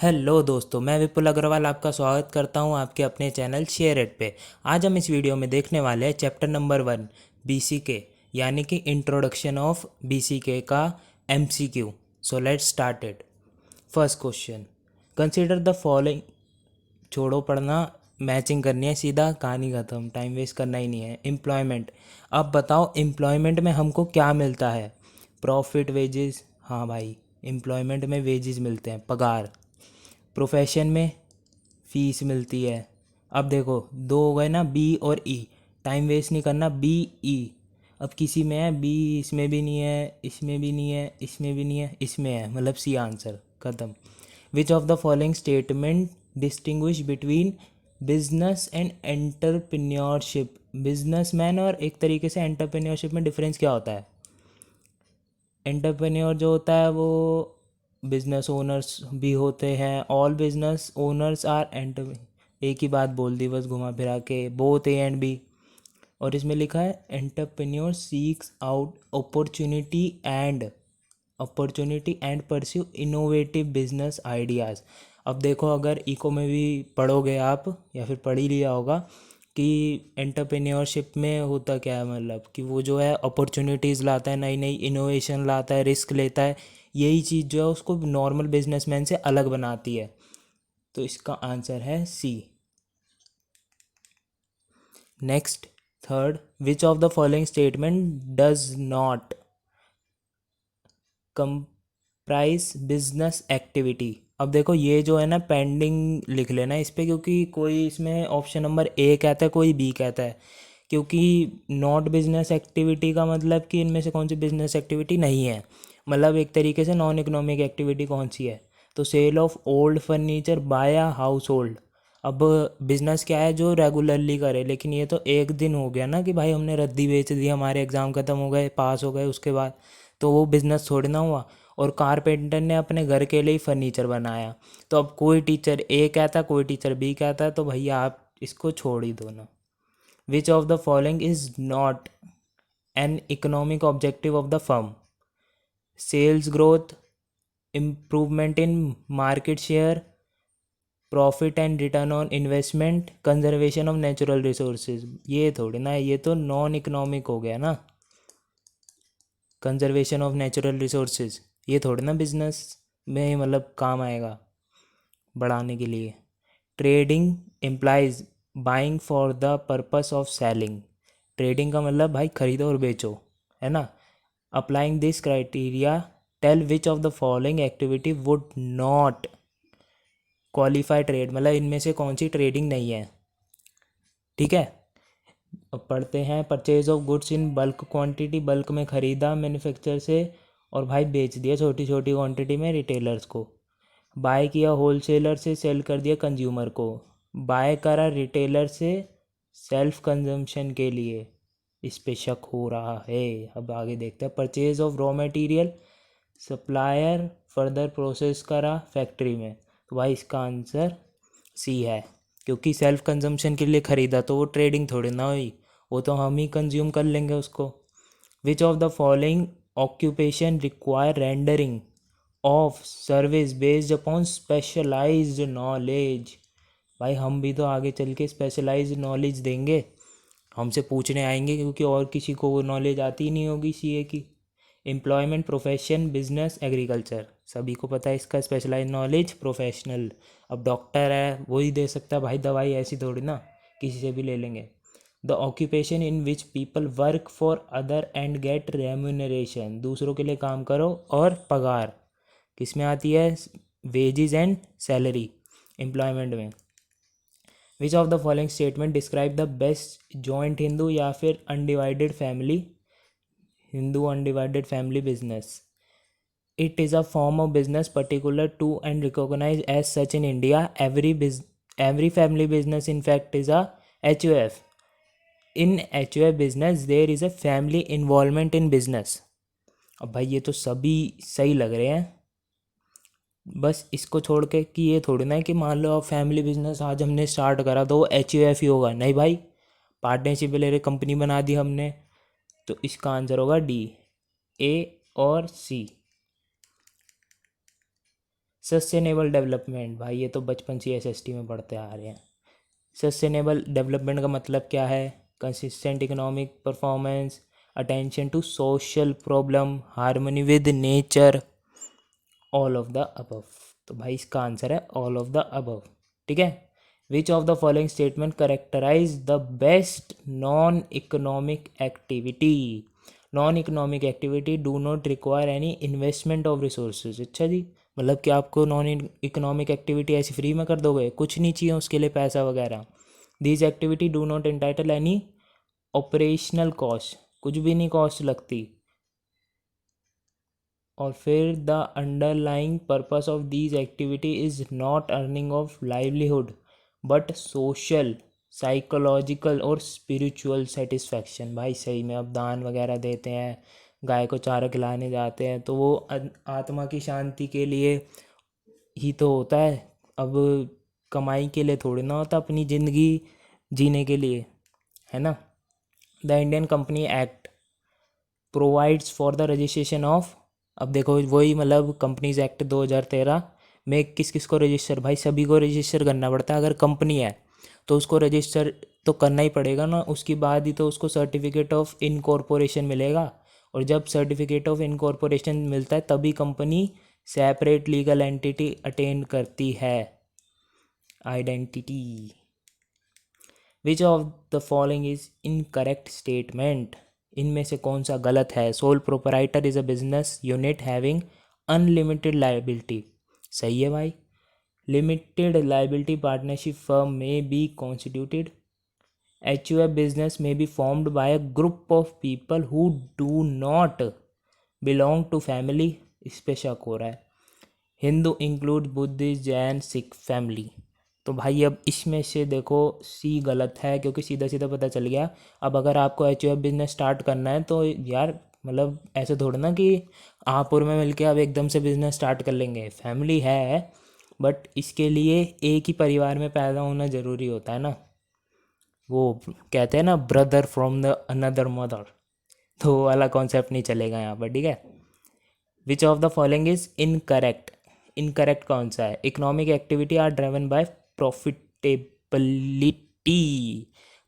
Hello दोस्तों, मैं विपुल अग्रवाल आपका स्वागत करता हूं आपके अपने चैनल शेयर इट पे। आज हम इस वीडियो में देखने वाले हैं चैप्टर नंबर 1 बीसीके, यानी कि इंट्रोडक्शन ऑफ बीसीके का MCQ. So let's start it. First question, consider the following. छोड़ो पढ़ना, मैचिंग करनी है, सीधा कहानी ख़त्म, टाइम वेस्ट करना ही नहीं है। एम्प्लॉयमेंट, अब बताओ एम्प्लॉयमेंट में हमको क्या मिलता है? Profit, wages. हाँ भाई, एम्प्लॉयमेंट में वेजेस मिलते हैं, पगार। प्रोफेशन में फीस मिलती है। अब देखो, दो हो गए ना, बी और ई। टाइम वेस्ट नहीं करना, बी ई। अब किसी में है बी, इसमें भी नहीं है, इसमें भी नहीं है, इसमें भी नहीं है, इसमें है, मतलब सी आंसर, ख़त्म। विच of the following statement distinguish between business and entrepreneurship? Businessman और एक तरीके से एंटरप्रेन्योरशिप में डिफरेंस क्या होता है? एंटरप्रेन्योर जो होता है वो बिजनेस ओनर्स भी होते हैं। All business owners are enter, एक ही बात बोल दी बस घुमा फिरा के, बोथ ए एंड बी। और इसमें लिखा है entrepreneur seeks out opportunity and pursue innovative business ideas. अब देखो, अगर इको में भी पढ़ोगे आप, या फिर पढ़ ही लिया होगा, कि एंटरप्रेन्योरशिप में होता क्या है, मतलब कि वो जो है अपॉर्चुनिटीज़ लाता है, नई नई इनोवेशन लाता है, रिस्क लेता है। यही चीज़ जो है उसको नॉर्मल बिजनेसमैन से अलग बनाती है। तो इसका आंसर है C. Next, third, which of the following statement does not comprise business activity? अब देखो, ये जो है ना, पेंडिंग लिख लेना इस पे, क्योंकि कोई इसमें ऑप्शन नंबर ए कहता है, कोई बी कहता है। क्योंकि नॉट बिजनेस एक्टिविटी का मतलब कि इनमें से कौन सी बिजनेस एक्टिविटी नहीं है, मतलब एक तरीके से नॉन इकोनॉमिक एक्टिविटी कौन सी है? तो sale of old furniture by a household. अब बिजनेस क्या है जो रेगुलरली करे, लेकिन ये तो एक दिन हो गया ना कि भाई हमने रद्दी बेच दी, हमारे एग्ज़ाम ख़त्म हो गए, पास हो गए, उसके बाद तो वो बिज़नेस थोड़ी ना हुआ। और कारपेंटर ने अपने घर के लिए फर्नीचर बनाया। तो अब कोई टीचर ए कहता है, कोई टीचर बी कहता है, तो भैया आप इसको छोड़ ही दो ना। Which of the following is not an economic objective of the firm? Sales growth, improvement in market share, profit and return on investment, conservation of natural resources. ये थोड़ी ना है, ये तो नॉन इकोनॉमिक हो गया ना। कंजर्वेशन ऑफ नेचुरल रिसोर्सेज ये थोड़ी ना बिजनेस में मतलब काम आएगा बढ़ाने के लिए। Trading implies buying for the purpose of selling. Trading का मतलब भाई खरीदो और बेचो, है ना। Applying this criteria, tell which of the following activity would not qualify trade, मतलब इनमें से कौन सी ट्रेडिंग नहीं है। ठीक है, अब पढ़ते हैं। Purchase of goods in bulk quantity, bulk में ख़रीदा मैन्युफैक्चर से और भाई बेच दिया छोटी छोटी क्वांटिटी में रिटेलर्स को। बाय किया होलसेलर से, सेल कर दिया कंज्यूमर को। बाय करा रिटेलर से सेल्फ कंजम्पशन के लिए, इस पे शक हो रहा है। अब आगे देखते हैं। Purchase of raw material, supplier further process करा फैक्ट्री में। तो भाई इसका आंसर सी है, क्योंकि सेल्फ कंजम्पशन के लिए ख़रीदा तो वो ट्रेडिंग थोड़ी ना हुई, वो तो हम ही कंज्यूम कर लेंगे उसको। Which of the following occupation require rendering of service based upon specialised knowledge? भाई हम भी तो आगे चल के स्पेशलाइज्ड नॉलेज देंगे, हमसे पूछने आएंगे, क्योंकि और किसी को वो नॉलेज आती ही नहीं होगी सीए की। एम्प्लॉयमेंट, प्रोफेशन, बिजनेस, एग्रीकल्चर, सभी को पता है इसका स्पेशलाइज नॉलेज प्रोफेशनल। अब डॉक्टर है वही दे सकता है भाई दवाई, ऐसी थोड़ी ना किसी से भी ले लेंगे। The occupation in which people work for other and get remuneration, दूसरों के लिए काम करो और पगार, किस में आती है? वेजेस एंड सैलरी, एम्प्लॉयमेंट में। विच of the following statement describe the best joint Hindu या फिर undivided family, Hindu undivided family business? It is a form of business particular to and recognized as such in India. Every family business in fact is a HUF. In HUF business there is a family involvement in business. अब भाई ये तो सभी सही लग रहे हैं, बस इसको छोड़ के कि ये थोड़ी ना है कि मान लो फैमिली बिजनेस आज हमने स्टार्ट करा तो वो HUF ही होगा, नहीं भाई, पार्टनरशिप ले रहे कंपनी बना दी हमने। तो इसका आंसर होगा डी, ए और सी। सस्टेनेबल डेवलपमेंट, भाई ये तो बचपन से एसएसटी में पढ़ते आ रहे हैं। सस्टेनेबल डेवलपमेंट का मतलब क्या है? Consistent economic performance, attention to social problem, harmony with nature, all of the above. तो भाई इसका आंसर है ऑल ऑफ द अबव। ठीक है। Which of the following statement characterise the best non economic activity? Non economic activity do not require any investment of resources. अच्छा जी, मतलब कि आपको नॉन इकोनॉमिक एक्टिविटी ऐसी फ्री में कर दोगे, कुछ नहीं चाहिए उसके लिए पैसा वगैरह। These activity do not entitle any operational cost, कुछ भी नहीं कॉस्ट लगती। और फिर the underlying purpose of these activity is not earning of livelihood but social, psychological और स्पिरिचुअल सेटिस्फैक्शन। भाई सही में, अब दान वगैरह देते हैं, गाय को चारा खिलाने जाते हैं, तो वो आत्मा की शांति के लिए ही तो होता है। अब कमाई के लिए थोड़ी ना होता, अपनी ज़िंदगी जीने के लिए, है ना। The Indian company act provides for the registration of, अब देखो वही मतलब कंपनीज एक्ट 2013 में किस किस को रजिस्टर, भाई सभी को रजिस्टर करना पड़ता है। अगर कंपनी है तो उसको रजिस्टर तो करना ही पड़ेगा ना, उसके बाद ही तो उसको सर्टिफिकेट ऑफ इनकॉर्पोरेशन मिलेगा। और जब सर्टिफिकेट ऑफ इनकॉर्पोरेशन मिलता है तभी company separate legal entity attain करती है, identity. Which of the following is incorrect statement? इनमें से कौन सा गलत है? Sole proprietor is a business unit having unlimited liability. सही है भाई। लिमिटेड लाइबिलिटी पार्टनरशिप फर्म में be constituted. HUF business may be formed by a group of people who do not belong to family, इस पे शक हो रहा है। Hindu include Buddhist, Jain, Sikh family. तो भाई अब इसमें से देखो सी गलत है, क्योंकि सीधा सीधा पता चल गया। अब अगर आपको HUF बिजनेस स्टार्ट करना है तो यार मतलब ऐसे थोड़ा ना कि आपपुर में मिलके अब एकदम से बिजनेस स्टार्ट कर लेंगे। फैमिली है बट इसके लिए एक ही परिवार में पैदा होना ज़रूरी होता है ना, वो कहते हैं ना brother from the another mother, तो वो वाला कॉन्सेप्ट नहीं चलेगा यहाँ पर। ठीक है। Which of the following is incorrect? Incorrect कौन सा है? Economic activity are driven by profitability.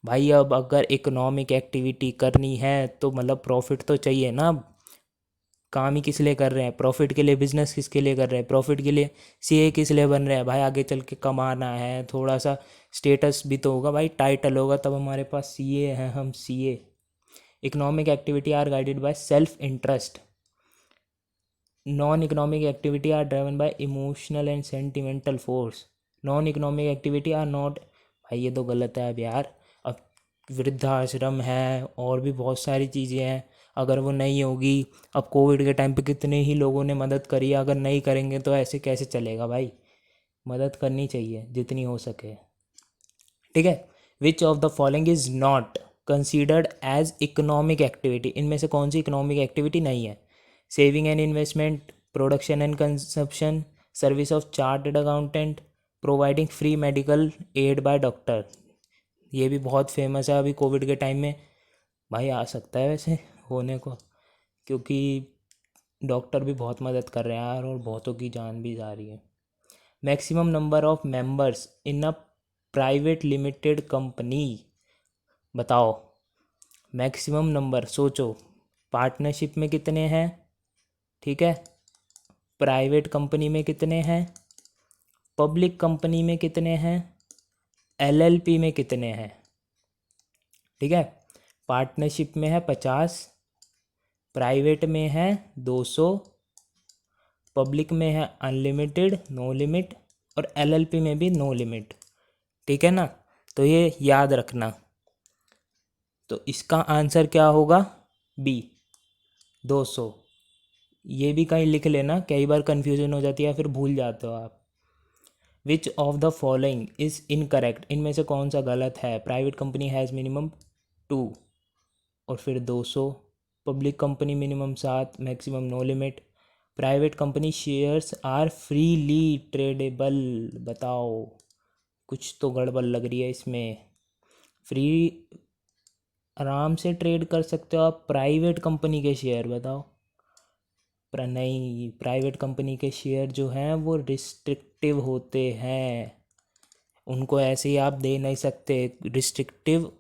भाई अब अगर इकोनॉमिक एक्टिविटी करनी है तो मतलब प्रॉफिट तो चाहिए ना। काम ही किस लिए कर रहे हैं? प्रॉफिट के लिए। बिजनेस किसके लिए कर रहे हैं? प्रॉफिट के लिए। सीए किस लिए बन रहे हैं? भाई आगे चल के कमाना है, थोड़ा सा स्टेटस भी तो होगा भाई, टाइटल होगा तब हमारे पास सीए हैं, हम CA. Economic activity are guided by self interest. Non economic activity are driven by emotional and sentimental force. Non economic activity are not, भाई ये तो गलत है अब यार। अब वृद्धाश्रम है और भी बहुत सारी चीज़ें हैं, अगर वो नहीं होगी, अब कोविड के टाइम पे कितने ही लोगों ने मदद करी है, अगर नहीं करेंगे तो ऐसे कैसे चलेगा भाई। मदद करनी चाहिए जितनी हो सके। ठीक है। Which of the following is not considered as economic activity? इनमें से कौन सी इकोनॉमिक एक्टिविटी नहीं है? Saving and investment, production and consumption, service of chartered accountant, providing free medical aid by doctor. ये भी बहुत फेमस है अभी कोविड के टाइम में, भाई आ सकता है वैसे होने को, क्योंकि डॉक्टर भी बहुत मदद कर रहे हैं यार और बहुतों की जान भी जा रही है। Maximum number of members in a private limited company, बताओ। मैक्सिमम नंबर सोचो, पार्टनरशिप में कितने हैं, ठीक है, प्राइवेट कंपनी में कितने हैं, पब्लिक कंपनी में कितने हैं, LLP में कितने हैं। ठीक है। पार्टनरशिप में है 50, प्राइवेट में है 200, पब्लिक में है अनलिमिटेड नो लिमिट, और LLP में भी नो लिमिट। ठीक है ना, तो ये याद रखना। तो इसका आंसर क्या होगा? बी 200। ये भी कहीं लिख लेना, कई बार कन्फ्यूजन हो जाती है फिर भूल जाते हो आप। विच of the following is incorrect? इनमें से कौन सा गलत है? प्राइवेट कंपनी हैज़ मिनिमम 2 और फिर 200, public company minimum 7, maximum no limit, private company shares are freely tradable. बताओ, कुछ तो गड़बड़ लग रही है इसमें। फ्री आराम से ट्रेड कर सकते हो आप प्राइवेट कंपनी के शेयर, बताओ। नहीं, प्राइवेट कंपनी के शेयर जो हैं वो रिस्ट्रिक्टिव होते हैं, उनको ऐसे ही आप दे नहीं सकते। रिस्ट्रिक्टिव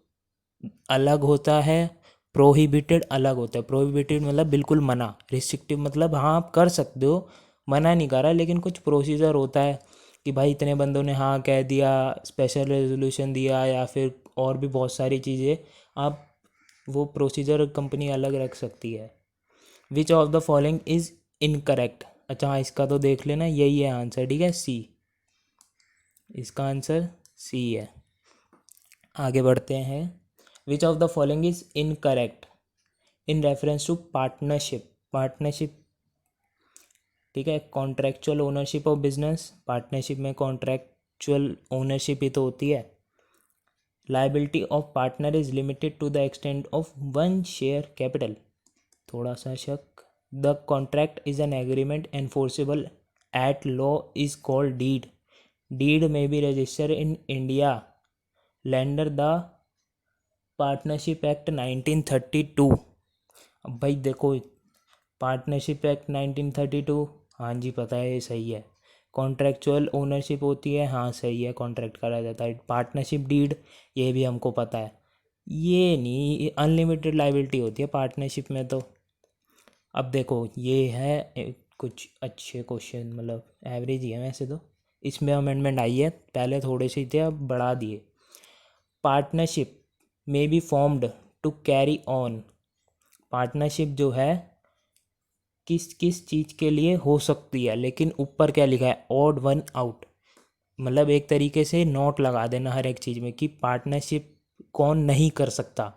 अलग होता है, प्रोहिबिटेड अलग होता है। प्रोहिबिटेड मतलब बिल्कुल मना, रिस्ट्रिक्टिव मतलब हाँ आप कर सकते हो, मना नहीं कर रहा, लेकिन कुछ प्रोसीजर होता है कि भाई इतने बंदों ने हाँ कह दिया, स्पेशल रेजोल्यूशन दिया, या फिर और भी बहुत सारी चीज़ें, आप वो प्रोसीजर कंपनी अलग रख सकती है। Which of the following is incorrect. अच्छा हाँ, इसका तो देख लेना, यही है आंसर, ठीक है, सी, इसका आंसर सी है। आगे बढ़ते हैं। Which of the following is incorrect in reference to partnership. Partnership, ठीक है, contractual ownership of business. Partnership में कॉन्ट्रेक्चुअल ओनरशिप ही तो होती है। Liability of partner is limited to the extent of one share capital. थोड़ा सा शक। The contract is an agreement enforceable at law is called deed. Deed में be registered in India under the partnership act 1932। अब भाई देखो, partnership act 1932, हाँ जी पता है, ये सही है। कॉन्ट्रेक्चुअल ओनरशिप होती है, हाँ सही है, कॉन्ट्रैक्ट करा जाता है। पार्टनरशिप डीड, ये भी हमको पता है। ये नहीं, अनलिमिटेड लाइबिलिटी होती है पार्टनरशिप में तो। अब देखो ये है कुछ अच्छे क्वेश्चन, मतलब एवरेज ही है वैसे तो, इसमें अमेंडमेंट आई है, पहले थोड़े से ही थे अब बढ़ा दिए। Partnership may be formed to carry on. Partnership जो है किस किस चीज़ के लिए हो सकती है, लेकिन ऊपर क्या लिखा है, ऑड वन आउट, मतलब एक तरीके से नोट लगा देना हर एक चीज़ में कि पार्टनरशिप कौन नहीं कर सकता।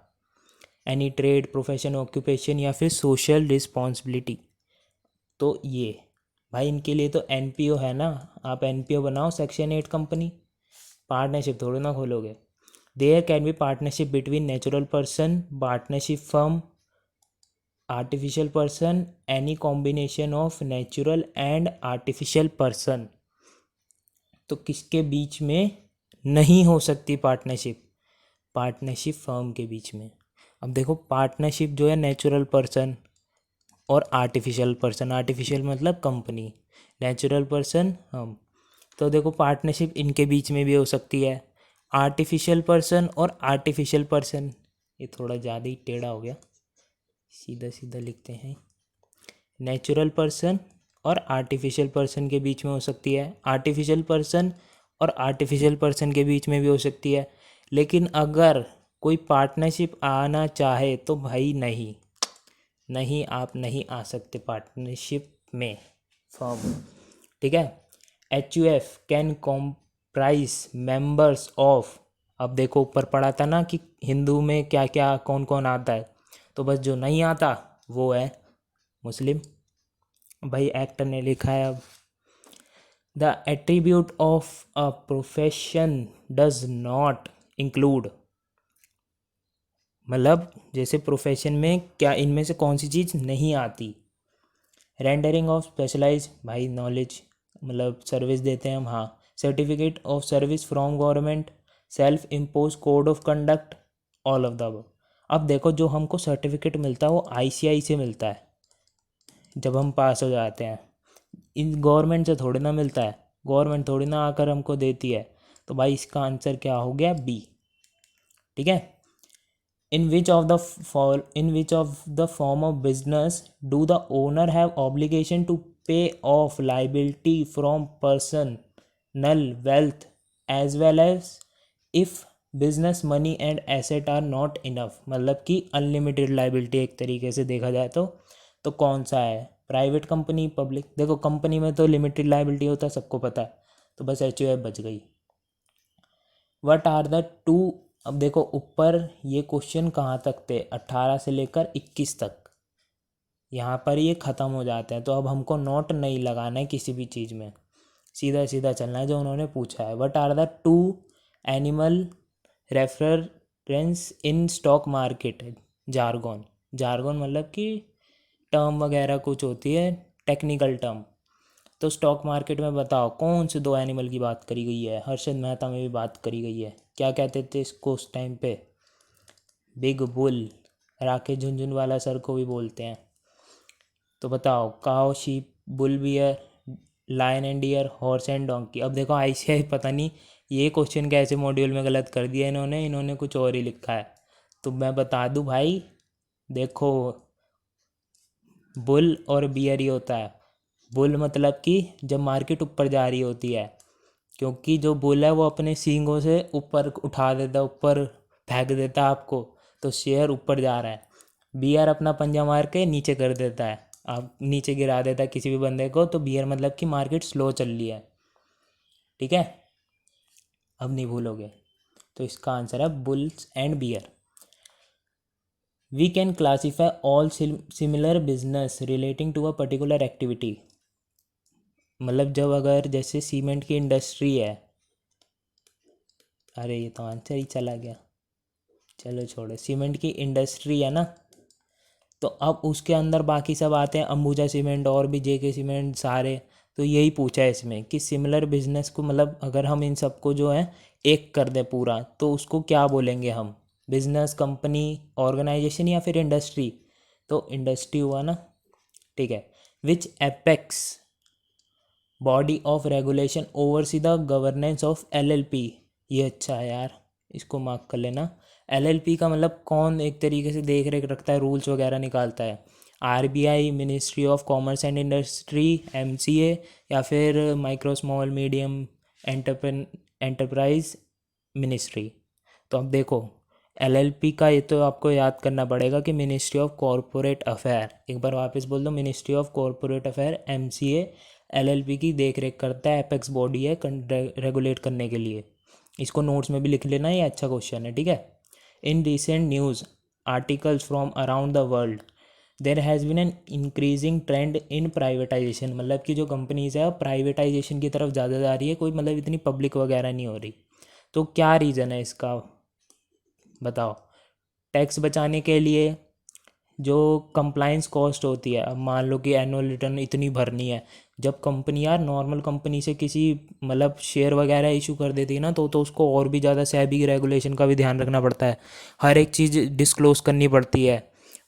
एनी ट्रेड, प्रोफेशन, ऑक्यूपेशन या फिर सोशल रिस्पॉन्सिबिलिटी। तो ये भाई इनके लिए तो एनपीओ है ना, आप एनपीओ बनाओ, सेक्शन 8 कंपनी, पार्टनरशिप थोड़ी ना खोलोगे। There can be partnership between natural person, partnership firm, artificial person, any combination of natural and artificial person. तो किसके बीच में नहीं हो सकती पार्टनरशिप? पार्टनरशिप फर्म के बीच में। अब देखो पार्टनरशिप जो है नेचुरल पर्सन और आर्टिफिशियल पर्सन, आर्टिफिशियल मतलब कंपनी, नेचुरल पर्सन हम, तो देखो पार्टनरशिप इनके बीच में भी हो सकती है। आर्टिफिशियल पर्सन और आर्टिफिशियल पर्सन, ये थोड़ा ज़्यादा ही टेढ़ा हो गया, सीधा सीधा लिखते हैं। नेचुरल पर्सन और आर्टिफिशियल पर्सन के बीच में हो सकती है, आर्टिफिशियल पर्सन और आर्टिफिशियल पर्सन के बीच में भी हो सकती है। लेकिन अगर कोई पार्टनरशिप आना चाहे तो भाई नहीं, नहीं आप नहीं आ सकते पार्टनरशिप में फॉर्म, ठीक है। H U F can comprise members of. अब देखो ऊपर पढ़ा था ना कि हिंदू में क्या क्या कौन कौन आता है, तो बस जो नहीं आता वो है मुस्लिम। भाई एक्ट ने लिखा है अब, the attribute of a profession does not include, मतलब जैसे प्रोफेशन में क्या इनमें से कौन सी चीज़ नहीं आती। रेंडरिंग ऑफ स्पेशलाइज, भाई नॉलेज, मतलब सर्विस देते हैं हम, हाँ। Certificate of service from government, self impose code of conduct, all of the above. अब देखो जो हमको सर्टिफिकेट मिलता है वो आईसीआई से मिलता है जब हम पास हो जाते हैं, इन गवर्नमेंट से थोड़ी ना मिलता है, गवर्नमेंट थोड़ी ना आकर हमको देती है। तो भाई इसका आंसर क्या हो गया, बी, ठीक है। In which of the form of business do the owner have obligation to pay off liability from personal wealth as well as if business money and asset are not enough, मतलब कि unlimited liability एक तरीके से देखा जाए तो कौन सा है, प्राइवेट कंपनी, पब्लिक। देखो कंपनी में तो लिमिटेड लाइबिलिटी होता है, सबको पता है, तो बस एच बच गई। वट आर द टू, अब देखो ऊपर ये क्वेश्चन कहाँ तक थे, 18 से लेकर 21 तक, यहाँ पर ये ख़त्म हो जाते हैं। तो अब हमको नोट नहीं लगाना है किसी भी चीज़ में, सीधा सीधा चलना है जो उन्होंने पूछा है। What are the two animal reference in stock market, jargon, jargon मतलब कि टर्म वगैरह कुछ होती है, टेक्निकल टर्म। तो स्टॉक मार्केट में बताओ कौन से दो एनिमल की बात करी गई है, हर्षद मेहता में भी बात करी गई है, क्या कहते थे इसको उस टाइम पे, big bull, Rakesh Jhunjhunwala sir को भी बोलते हैं। तो बताओ, cow, sheep, bull, bear, lion and deer, horse and donkey. अब देखो आईसीआई पता नहीं ये क्वेश्चन कैसे मॉड्यूल में गलत कर दिया इन्होंने कुछ और ही लिखा है। तो मैं बता दूं भाई, देखो, बुल और बियर ही होता है। बुल मतलब कि जब मार्केट ऊपर जा रही होती है, क्योंकि जो बुल है वो अपने सींगों से ऊपर उठा देता है, ऊपर फेंक देता है आपको, तो शेयर ऊपर जा रहा है। बियर अपना पंजा मार के नीचे कर देता है, आप नीचे गिरा देता है किसी भी बंदे को, तो बियर मतलब कि मार्केट स्लो चल रही है। ठीक है, अब नहीं भूलोगे। तो इसका आंसर है bulls and bear. We can classify all similar business relating to a particular activity. मतलब जब अगर जैसे सीमेंट की इंडस्ट्री है, अरे ये तो आंसर ही चला गया, चलो छोड़ो। सीमेंट की इंडस्ट्री है ना, तो अब उसके अंदर बाकी सब आते हैं, अंबुजा सीमेंट और भी जेके सीमेंट सारे। तो यही पूछा है इसमें कि सिमिलर बिजनेस को, मतलब अगर हम इन सबको जो है एक कर दें पूरा, तो उसको क्या बोलेंगे हम? बिजनेस, कंपनी, ऑर्गेनाइजेशन या फिर इंडस्ट्री? तो इंडस्ट्री हुआ ना। ठीक है। Which apex body of regulation oversee the governance of LLP. ये अच्छा है यार, इसको मार्क कर लेना। एलएलपी का मतलब कौन एक तरीके से देख रेख रखता है, रूल्स वगैरह निकालता है? RBI, ministry of commerce and industry, MCA, या फिर micro small medium enterprise ministry. तो अब देखो, एलएलपी का ये तो आपको याद करना पड़ेगा कि मिनिस्ट्री ऑफ कॉरपोरेट अफेयर, एक बार वापस बोल दो, ministry of corporate affair, MCA. LLP की देख रेख करता है, एपेक्स बॉडी है रेगुलेट करने के लिए। इसको नोट्स में भी लिख लेना, ये अच्छा क्वेश्चन है। ठीक है। In recent news articles from around the world there has been an increasing trend in privatisation. मतलब कि जो कंपनीज है प्राइवेटाइजेशन की तरफ ज़्यादा जा रही है, कोई मतलब इतनी पब्लिक वगैरह नहीं हो रही। तो क्या रीज़न है इसका, बताओ? टैक्स बचाने के लिए, जो कंप्लाइंस कॉस्ट होती है, अब मान लो कि एनुअल रिटर्न इतनी भरनी है, जब कंपनी यार नॉर्मल कंपनी से किसी मतलब शेयर वगैरह इशू कर देती है ना, तो उसको और भी ज़्यादा सेबी रेगुलेशन का भी ध्यान रखना पड़ता है, हर एक चीज़ डिस्क्लोज करनी पड़ती है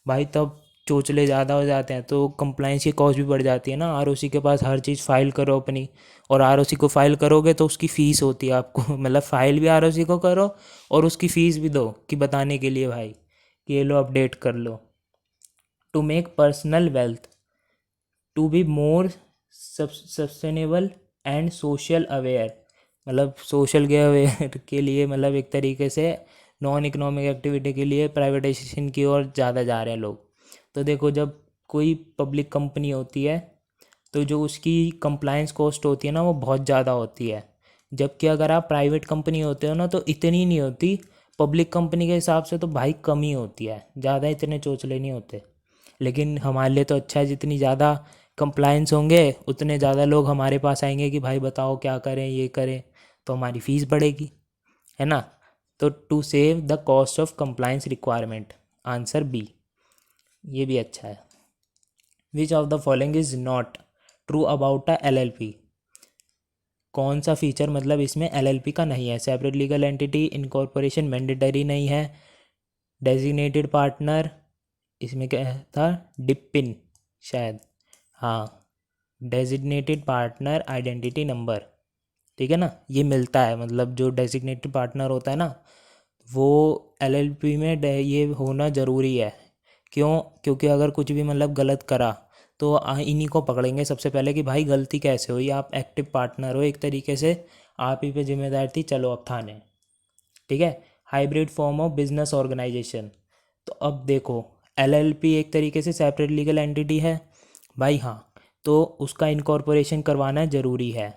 भाई, तब चोचले ज़्यादा हो जाते हैं, तो कंप्लाइंस की कॉस्ट भी बढ़ जाती है ना। आरओसी के पास हर चीज़ फाइल करो अपनी, और आरओसी को फाइल करोगे तो उसकी फ़ीस होती है आपको मतलब फाइल भी आरओसी को करो और उसकी फ़ीस भी दो, कि बताने के लिए भाई कि ये लो अपडेट कर लो। To make personal wealth, to be more sustainable and social aware. मतलब सोशल के अवेयर के लिए, मतलब एक तरीके से नॉन इकोनॉमिक एक्टिविटी के लिए प्राइवेटाइजेशन की ओर ज़्यादा जा रहे हैं लोग। तो देखो, जब कोई पब्लिक कंपनी होती है तो जो उसकी कंप्लायंस कॉस्ट होती है ना, वो बहुत ज़्यादा होती है। जबकि अगर आप प्राइवेट कंपनी होते हो ना, तो इतनी नहीं होती। पब्लिक कंपनी के हिसाब से तो भाई कम ही होती है, ज़्यादा इतने चोचले नहीं होते। लेकिन हमारे लिए तो अच्छा है, जितनी ज़्यादा कंप्लायंस होंगे उतने ज़्यादा लोग हमारे पास आएंगे कि भाई बताओ क्या करें, ये करें, तो हमारी फ़ीस बढ़ेगी, है ना। तो to save the cost of compliance requirement, answer B, ये भी अच्छा है। Which of the following is not true about a LLP. कौन सा फीचर मतलब इसमें एलएलपी का नहीं है? Separate legal entity, incorporation mandatory नहीं है, डेजिग्नेटेड पार्टनर, इसमें क्या था, डिपिन शायद, हाँ, डेजिग्नेटेड पार्टनर आइडेंटिटी नंबर। ठीक है ना, ये मिलता है, मतलब जो डेजिग्नेटेड पार्टनर होता है ना, वो एलएलपी में ये होना ज़रूरी है। क्यों? क्योंकि अगर कुछ भी मतलब गलत करा तो इन्हीं को पकड़ेंगे सबसे पहले कि भाई गलती कैसे हुई, आप एक्टिव पार्टनर हो एक तरीके से, आप ही पे जिम्मेदार थी, चलो अब थाने। ठीक है। Hybrid form of business organisation. तो अब देखो, एलएलपी एक तरीके से सेपरेट लीगल एंटिटी है भाई, हाँ, तो उसका इनकॉर्पोरेशन करवाना ज़रूरी है,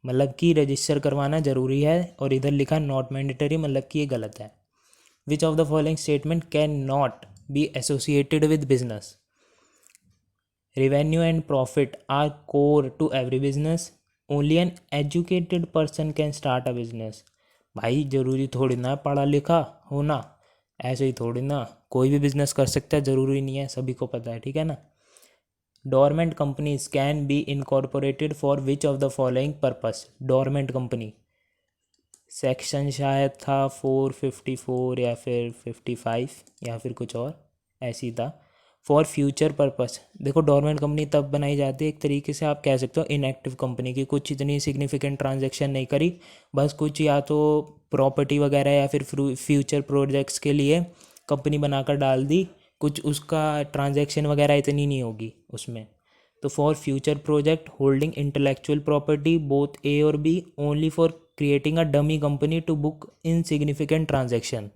मतलब कि रजिस्टर करवाना ज़रूरी है, और इधर लिखा नॉट मैंडेटरी, मतलब कि ये गलत है। Which of the following statement can not be associated with business? Revenue and profit are core to every business, only an educated person can start a business. भाई ज़रूरी थोड़ी ना पढ़ा लिखा होना, ऐसे ही थोड़ी ना कोई भी बिजनेस कर सकता है, ज़रूरी नहीं है, सभी को पता है। ठीक है ना। Dormant companies can be incorporated for which of the following purpose? Dormant company, section शायद था 454 या फिर 55 या फिर कुछ और ऐसी था। For future purpose. देखो डोरमेंट कंपनी तब बनाई जाती है, एक तरीके से आप कह सकते हो इनएक्टिव कंपनी की, कुछ इतनी सिग्निफिकेंट ट्रांजैक्शन नहीं करी, बस कुछ या तो प्रॉपर्टी वगैरह या फिर फ्यूचर प्रोजेक्ट्स के लिए कंपनी बनाकर डाल दी, कुछ उसका ट्रांजैक्शन वगैरह इतनी नहीं होगी उसमें। तो for future project holding intellectual property both A और B only for creating a dummy company to book in significant transaction.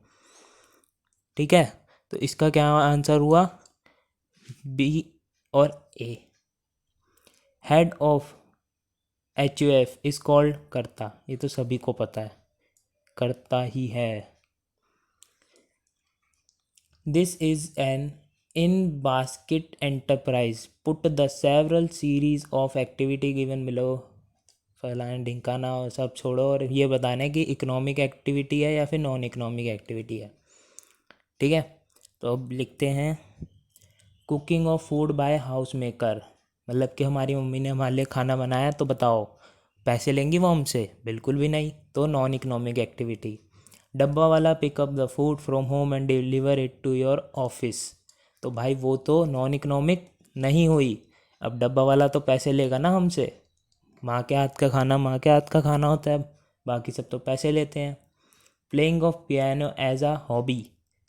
ठीक है, तो इसका क्या आंसर हुआ, बी और A. Head of H U F is called karta, ये तो सभी को पता है, कर्ता ही है। This is an in basket enterprise put the several series of activity given below, फलाना ढिंकाना और सब छोड़ो, और ये बताना है कि इकोनॉमिक एक्टिविटी है या फिर नॉन इकोनॉमिक एक्टिविटी है। ठीक है, तो अब लिखते हैं cooking of food by house maker, मतलब कि हमारी मम्मी ने हमारे लिए खाना बनाया, तो बताओ पैसे लेंगी वो हमसे, बिल्कुल भी नहीं, तो non economic activity. Dabba wala pick up the food from home and deliver it to your office, तो भाई वो तो नॉन इकोनॉमिक नहीं हुई। अब डब्बा वाला तो पैसे लेगा ना हमसे, माँ के हाथ का खाना माँ के हाथ का खाना होता है, बाकी सब तो पैसे लेते हैं। Playing of piano as a hobby,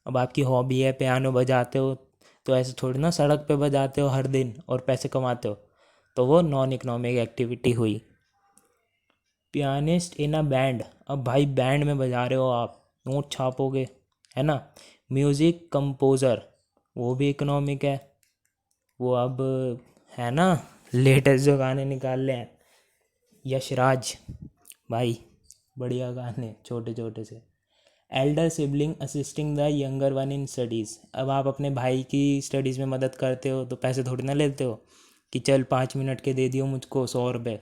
अब आपकी हॉबी है पियानो बजाते हो, तो ऐसे थोड़ी ना सड़क पे बजाते हो हर दिन और पैसे कमाते हो, तो वो नॉन इकोनॉमिक एक्टिविटी हुई। पियानिस्ट इन अ बैंड, अब भाई बैंड में बजा रहे हो आप, नोट छापोगे, है ना। म्यूज़िक कंपोज़र, वो भी इकोनॉमिक है, वो अब है ना लेटेस्ट जो गाने निकाल रहे हैं, यशराज भाई, बढ़िया गाने छोटे छोटे से। Elder sibling assisting the younger one in studies, अब आप अपने भाई की स्टडीज़ में मदद करते हो तो पैसे थोड़ी ना लेते हो कि चल 5 मिनट के दे दियो मुझको 100 रुपये,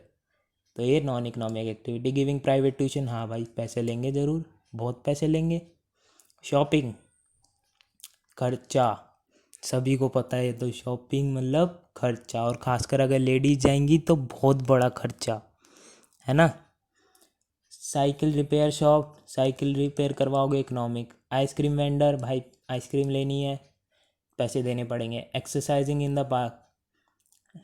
तो ये non economic activity. Giving private tuition, हाँ भाई पैसे लेंगे ज़रूर, बहुत पैसे लेंगे। शॉपिंग खर्चा, सभी को पता है, तो शॉपिंग मतलब खर्चा, और ख़ासकर अगर लेडीज जाएंगी तो बहुत बड़ा खर्चा, है ना। Cycle repair shop, cycle repair करवाओगे, इकोनॉमिक। आइसक्रीम वेंडर, भाई आइसक्रीम लेनी है, पैसे देने पड़ेंगे। Exercising in the park,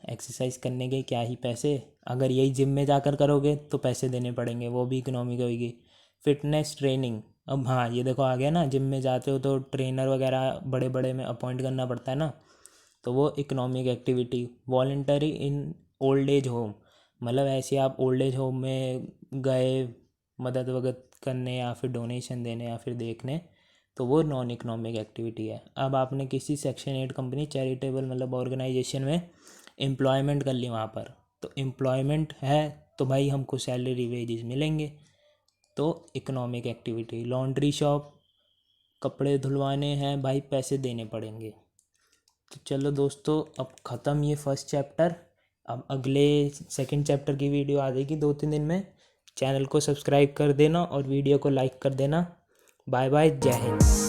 exercise करने के क्या ही पैसे, अगर यही जिम में जाकर करोगे तो पैसे देने पड़ेंगे, वो भी इकोनॉमिक होगी। फिटनेस ट्रेनिंग, अब हाँ ये देखो आ गया ना, जिम में जाते हो तो ट्रेनर वगैरह बड़े बड़े में अपॉइंट करना पड़ता है ना, तो वो economic activity. Voluntary in old age home, मतलब ऐसे आप ओल्ड एज होम में गए मदद वगद करने या फिर डोनेशन देने या फिर देखने, तो वो नॉन इकोनॉमिक एक्टिविटी है। अब आपने किसी सेक्शन 8 कंपनी चैरिटेबल मतलब ऑर्गेनाइजेशन में एम्प्लॉयमेंट कर ली, वहाँ पर तो एम्प्लॉयमेंट है, तो भाई हमको सैलरी वेजेस मिलेंगे, तो इकोनॉमिक एक्टिविटी। लॉन्ड्री शॉप, कपड़े धुलवाने हैं भाई, पैसे देने पड़ेंगे। तो चलो दोस्तों, अब ख़त्म ये फर्स्ट चैप्टर, अब अगले सेकंड चैप्टर की वीडियो आ जाएगी 2-3 दिन में। चैनल को सब्सक्राइब कर देना और वीडियो को लाइक कर देना। बाय बाय, जय हिंद।